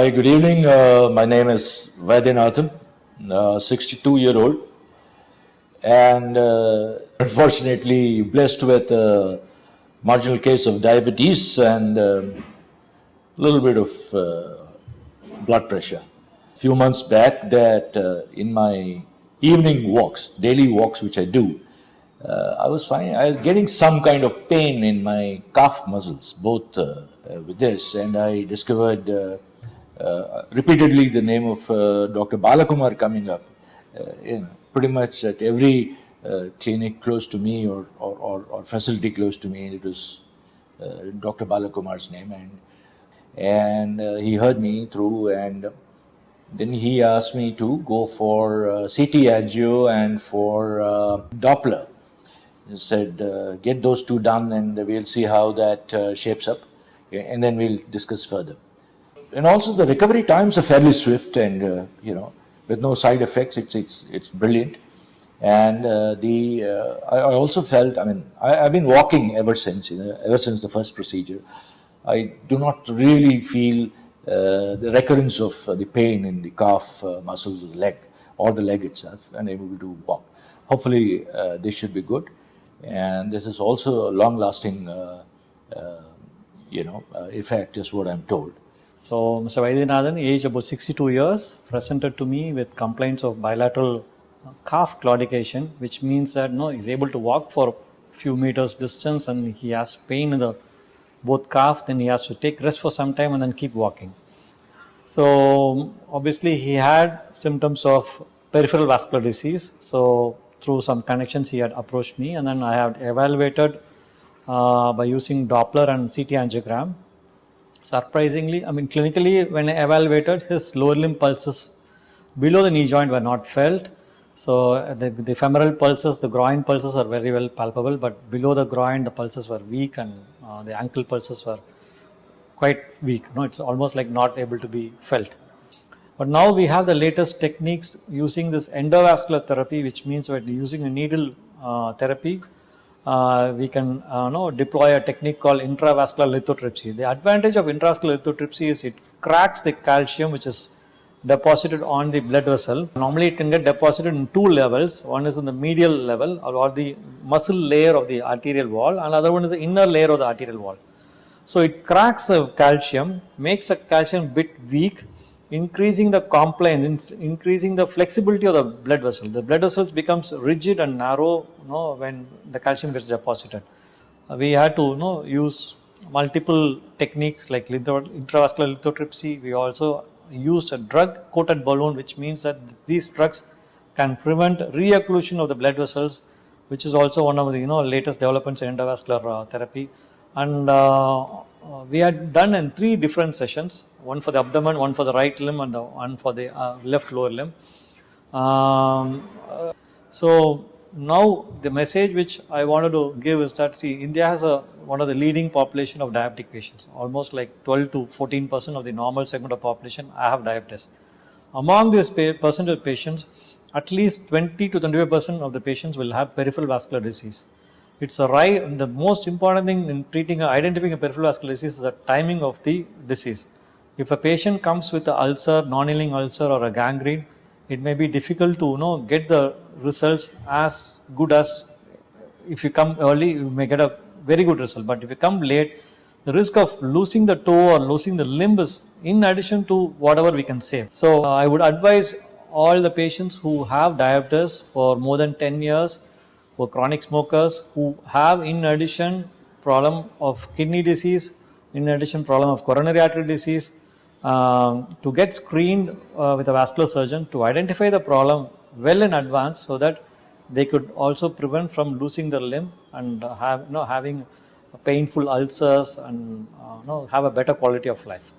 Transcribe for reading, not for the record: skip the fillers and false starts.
Hi, good evening. My name is Vaithiyanathan, 62-year-old, and unfortunately blessed with a marginal case of diabetes and a little bit of blood pressure. A few months back, that in my evening walks, daily walks which I do, I was getting some kind of pain in my calf muscles, both with this, and I discovered repeatedly the name of Dr. Balakumar coming up. Pretty much at every clinic close to me or facility close to me, it was Dr. Balakumar's name, and he heard me through, and then he asked me to go for CT angio and for Doppler. He said, get those two done and we'll see how that shapes up, and then we'll discuss further. And also the recovery times are fairly swift, and with no side effects, it's brilliant. And I also felt, I've been walking ever since the first procedure. I do not really feel the recurrence of the pain in the calf muscles of the leg or the leg itself, and able to walk. Hopefully, this should be good, and this is also a long-lasting, effect, is what I'm told. So, Mr. Vaithiyanathan, aged about 62 years, presented to me with complaints of bilateral calf claudication, which means that he's able to walk for a few meters distance and he has pain in the both calf, then he has to take rest for some time and then keep walking. So obviously he had symptoms of peripheral vascular disease. So through some connections he had approached me, and then I had evaluated by using Doppler and CT angiogram. Surprisingly, clinically when I evaluated, his lower limb pulses below the knee joint were not felt. So the femoral pulses, the groin pulses are very well palpable, but below the groin the pulses were weak, and the ankle pulses were quite weak. It's almost like not able to be felt. But now we have the latest techniques using this endovascular therapy, which means that using a needle therapy, we can deploy a technique called intravascular lithotripsy. The advantage of intravascular lithotripsy is it cracks the calcium which is deposited on the blood vessel. Normally it can get deposited in two levels. One is in the medial level or the muscle layer of the arterial wall, and the other one is the inner layer of the arterial wall. So it cracks the calcium, makes the calcium bit weak, increasing the compliance, increasing the flexibility of the blood vessel. The blood vessels becomes rigid and narrow when the calcium gets deposited. We had to use multiple techniques like intravascular lithotripsy. We also used a drug coated balloon, which means that these drugs can prevent reocclusion of the blood vessels, which is also one of the latest developments in endovascular therapy. And we had done in 3 different sessions, one for the abdomen, one for the right limb, and one for the left lower limb. So now the message which I wanted to give is that, see, India has one of the leading population of diabetic patients. Almost like 12 to 14% of the normal segment of population have diabetes. Among this percent of patients, at least 20 to 25% of the patients will have peripheral vascular disease. It's the most important thing in identifying a peripheral vascular disease is the timing of the disease. If a patient comes with an ulcer, non-healing ulcer or a gangrene, it may be difficult to get the results as good as if you come early, you may get a very good result. But if you come late, the risk of losing the toe or losing the limb is in addition to whatever we can save. So I would advise all the patients who have diabetes for more than 10 years, for chronic smokers, who have in addition problem of kidney disease, in addition problem of coronary artery disease, to get screened with a vascular surgeon to identify the problem well in advance, so that they could also prevent from losing their limb and having painful ulcers and have a better quality of life.